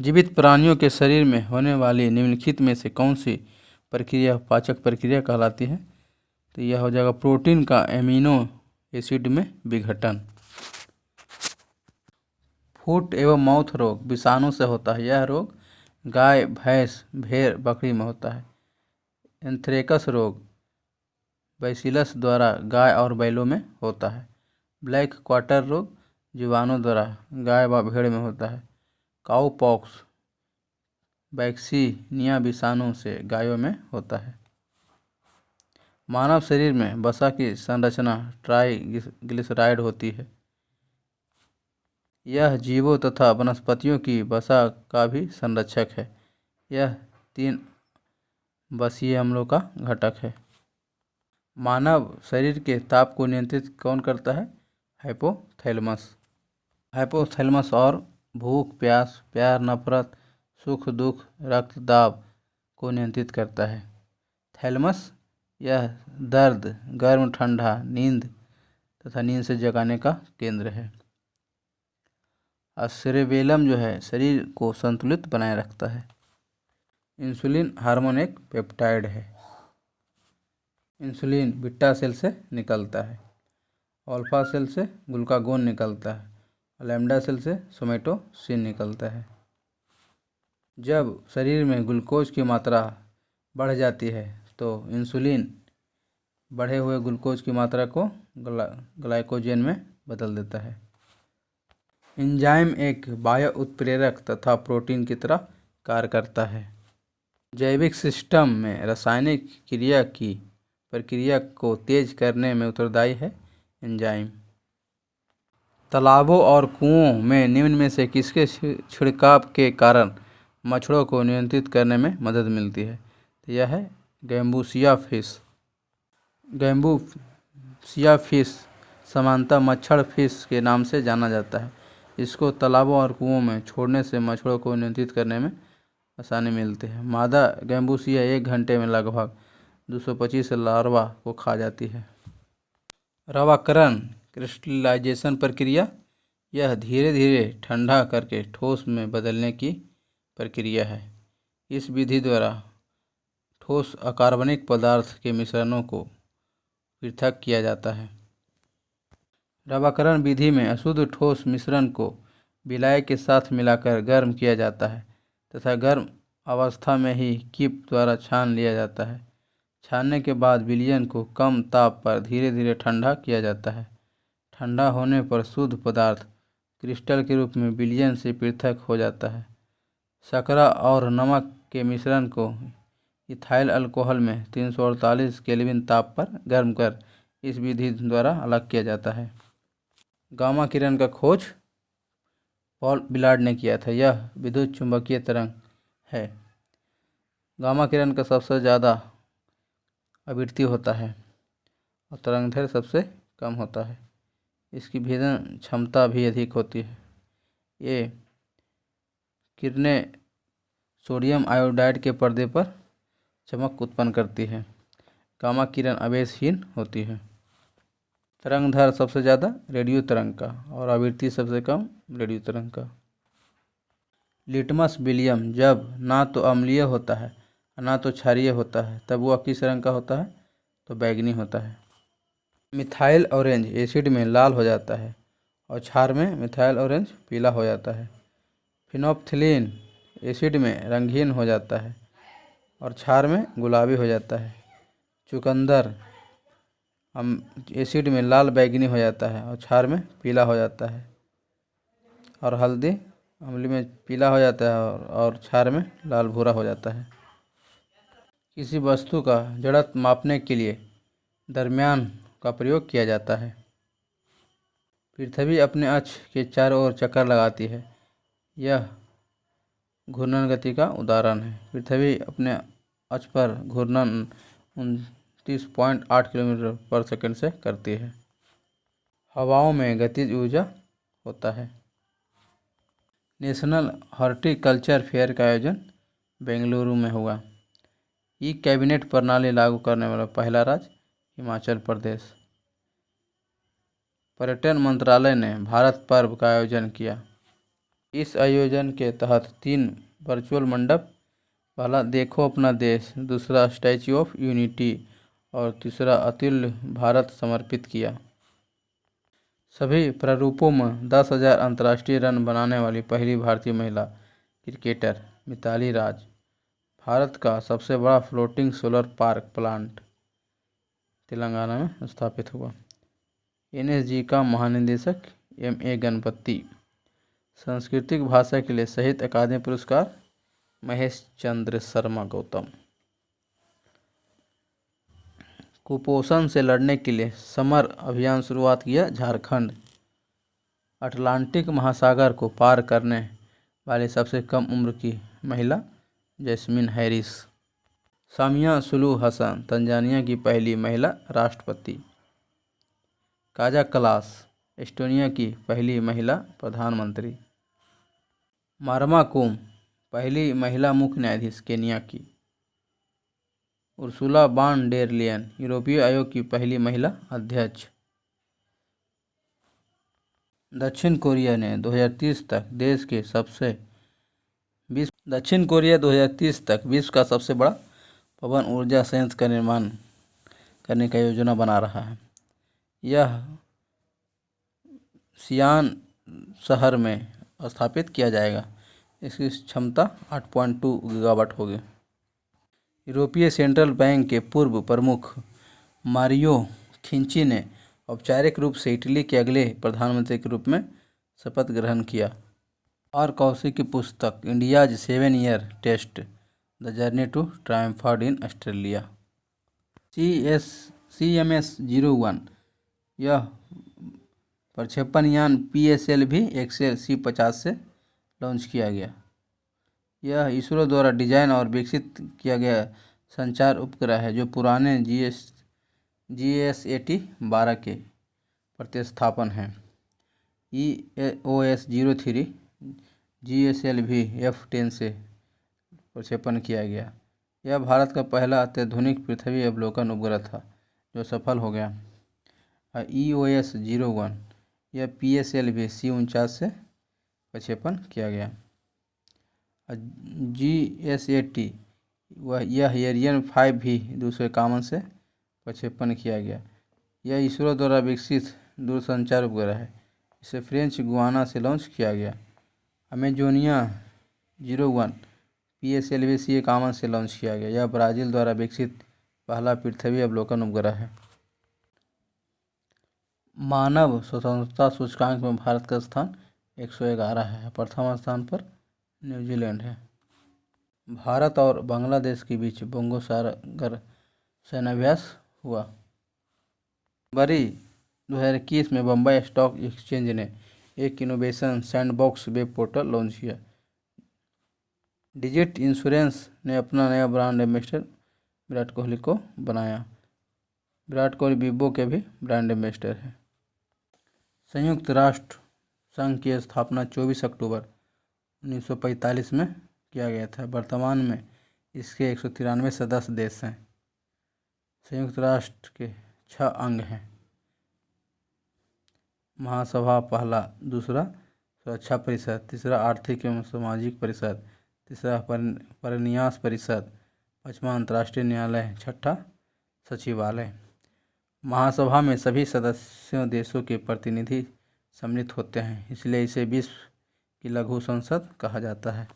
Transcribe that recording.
जीवित प्राणियों के शरीर में होने वाली निम्नलिखित में से कौन सी प्रक्रिया पाचक प्रक्रिया कहलाती है? तो यह हो जाएगा प्रोटीन का एमिनो एसिड में विघटन। फुट एवं माउथ रोग विषाणु से होता है। यह रोग गाय, भैंस, भेड़, बकरी में होता है। एंथ्रेक्स रोग बैसिलस द्वारा गाय और बैलों में होता है। ब्लैक क्वार्टर रोग जीवाणु द्वारा गाय व भेड़ में होता है। काऊ पॉक्स वैक्सीनिया विषाणु से गायों में होता है। मानव शरीर में वसा की संरचना ट्राइग्लिसराइड होती है। यह जीवों तथा वनस्पतियों की वसा का भी संरक्षक है। यह 3 वसीय अम्लों का घटक है। मानव शरीर के ताप को नियंत्रित कौन करता है? हाइपोथैलेमस। हाइपोथैलेमस और भूख, प्यास, प्यार, नफरत, सुख दुख, रक्त दाब को नियंत्रित करता है। थैलेमस यह दर्द, गर्म ठंडा, नींद तथा नींद से जगाने का केंद्र है। और सेरेबेलम जो है शरीर को संतुलित बनाए रखता है। इंसुलिन हार्मोन एक पेप्टाइड है। इंसुलिन बीटा सेल से निकलता है। अल्फा सेल से ग्लूकागोन निकलता है। लैम्डा सेल से सोमेटोसिन निकलता है। जब शरीर में ग्लूकोज की मात्रा बढ़ जाती है तो इंसुलिन बढ़े हुए ग्लूकोज की मात्रा को ग्लाइकोजन में बदल देता है। एंजाइम एक बाह्य उत्प्रेरक तथा प्रोटीन की तरह कार्य करता है। जैविक सिस्टम में रासायनिक क्रिया की प्रक्रिया को तेज करने में उत्तरदायी है एंजाइम। तालाबों और कुओं में निम्न में से किसके छिड़काव के कारण मच्छरों को नियंत्रित करने में मदद मिलती है? तो यह है गैम्बूसिया फिश। गैम्बूसिया फिश सामान्यतः मच्छर फिश के नाम से जाना जाता है। इसको तालाबों और कुओं में छोड़ने से मच्छरों को नियंत्रित करने में आसानी मिलती है। मादा गैम्बूसिया 1 घंटे में लगभग 225 लार्वा को खा जाती है। रवाकरण क्रिस्टलाइजेशन प्रक्रिया यह धीरे धीरे ठंडा करके ठोस में बदलने की प्रक्रिया है। इस विधि द्वारा ठोस अकार्बनिक पदार्थ के मिश्रणों को पृथक किया जाता है। रवाकरण विधि में अशुद्ध ठोस मिश्रण को विलायक के साथ मिलाकर गर्म किया जाता है तथा गर्म अवस्था में ही कीप द्वारा छान लिया जाता है। छानने के बाद विलयन को कम ताप पर धीरे धीरे ठंडा किया जाता है। ठंडा होने पर शुद्ध पदार्थ क्रिस्टल के रूप में विलयन से पृथक हो जाता है। शर्करा और नमक के मिश्रण को इथाइल अल्कोहल में 348 केल्विन ताप पर गर्म कर इस विधि द्वारा अलग किया जाता है। गामा किरण का खोज पॉल बिलार्ड ने किया था। यह विद्युत चुंबकीय तरंग है। गामा किरण का सबसे ज़्यादा आवृत्ति होता है और तरंगदैर्घ्य सबसे कम होता है। इसकी भेदन क्षमता भी अधिक होती है। ये किरणें सोडियम आयोडाइड के पर्दे पर चमक उत्पन्न करती है। गामा किरण आवेशहीन होती है। तरंगदैर्घ्य सबसे ज़्यादा रेडियो तरंग का और आवृत्ति सबसे कम रेडियो तरंग का। लिटमस विलियम जब ना तो अम्लीय होता है ना तो क्षारीय होता है तब वह किस रंग का होता है? तो बैंगनी होता है। मिथाइल ऑरेंज एसिड में लाल हो जाता है और क्षार में मिथाइल ऑरेंज पीला हो जाता है। फिनोप्थिलीन एसिड में रंगहीन हो जाता है और क्षार में गुलाबी हो जाता है। चुकंदर एसिड में लाल बैंगनी हो जाता है और क्षार में पीला हो जाता है। और हल्दी अम्लीय में पीला हो जाता है और क्षार में लाल भूरा हो जाता है। किसी वस्तु का जड़त्व मापने के लिए द्रव्यमान का प्रयोग किया जाता है। पृथ्वी अपने अक्ष के चारों ओर चक्कर लगाती है। यह घूर्णन गति का उदाहरण है। पृथ्वी अपने अक्ष पर घूर्णन 29.8 किलोमीटर पर सेकंड से करती है। हवाओं में गतिज ऊर्जा होता है। नेशनल हॉर्टिकल्चर फेयर का आयोजन बेंगलुरु में हुआ। ई कैबिनेट प्रणाली लागू करने वाला पहला राज्य हिमाचल प्रदेश। पर्यटन मंत्रालय ने भारत पर्व का आयोजन किया। इस आयोजन के तहत 3 वर्चुअल मंडप, पहला देखो अपना देश, दूसरा स्टैच्यू ऑफ यूनिटी और तीसरा अतुल्य भारत समर्पित किया। सभी प्रारूपों में 10,000 अंतर्राष्ट्रीय रन बनाने वाली पहली भारतीय महिला क्रिकेटर मिताली राज। भारत का सबसे बड़ा floating solar park plant Telangana में स्थापित हुआ। NSG का महानिदेशक MA गणपति। सांस्कृतिक भाषा के लिए साहित्य अकादमी पुरस्कार महेश चंद्र शर्मा गौतम। कुपोषण से लड़ने के लिए समर अभियान शुरुआत किया झारखंड। अटलांटिक महासागर को पार करने वाली सबसे कम उम्र की महिला jasmine Harris. Samia Sulu Hasan Tanzania की पहली महिला राष्ट्रपति। काजा कलास एस्टोनिया की पहली महिला प्रधानमंत्री। मारमा कोम पहली महिला मुख्य न्यायाधीश केन्या की। उर्सुला बान डेर लियन यूरोपीय आयोग की पहली महिला अध्यक्ष। दक्षिण कोरिया ने 2030 तक विश्व का सबसे बड़ा पवन ऊर्जा संयंत्र का निर्माण करने का योजना बना रहा है। यह सियान शहर में स्थापित किया जाएगा। इसकी क्षमता 8.2 गीगावाट होगी। यूरोपीय सेंट्रल बैंक के पूर्व प्रमुख मारियो खिंची ने औपचारिक रूप से इटली के अगले प्रधानमंत्री के रूप में शपथ ग्रहण किया। और कौशिक की पुस्तक India's 7 year test the journey to triumphed in Australia. CMS-01 यह प्रक्षेपण यान PSLV एक्सेल C-50 से लॉन्च किया गया। यह इसरो द्वारा डिजाइन और विकसित किया गया संचार उपग्रह है जो पुराने GSAT-12 के प्रतिस्थापन है। EOS-03 GSLV F-10 से प्रक्षेपण किया गया। यह भारत का पहला अत्याधुनिक पृथ्वी अवलोकन उपग्रह था जो सफल हो गया। EOS-01 यह PSLV C-49 से प्रक्षेपण किया गया। GSAT यह एरियन 5 भी 251 से प्रक्षेपण किया गया। यह इसरो द्वारा विकसित दूरसंचार उपग्रह है। इसे फ्रेंच गुयाना से लॉन्च किया गया। अमेजोनिया 01 PSLV C-51 से लॉन्च किया गया। यह ब्राज़ील द्वारा विकसित पहला पृथ्वी अवलोकन उपग्रह है। मानव स्वतंत्रता सूचकांक में भारत का स्थान 111 है। प्रथम स्थान पर न्यूजीलैंड है। भारत और बांग्लादेश के बीच बोंगो सागर सैन्याभ्यास हुआ। जनवरी 2021 में बम्बई स्टॉक एक्सचेंज ने एक innovation sandbox web portal launch किया। डिजिट इंश्योरेंस ने अपना नया ब्रांड एम्बेसडर विराट कोहली को बनाया। विराट कोहली वीवो के भी ब्रांड एम्बेसडर हैं। संयुक्त राष्ट्र संघ की स्थापना 24 अक्टूबर 1945 में किया गया था। वर्तमान में इसके 193 सदस्य देश हैं। संयुक्त राष्ट्र के 6 अंग हैं। महासभा पहला, दूसरा सुरक्षा परिषद, तीसरा आर्थिक एवं सामाजिक परिषद, तीसरा परिन्यास परिषद, पांचवा अंतर्राष्ट्रीय न्यायालय, छठा सचिवालय। महासभा में सभी सदस्य देशों के प्रतिनिधि सम्मिलित होते हैं, इसलिए इसे विश्व की लघु संसद कहा जाता है।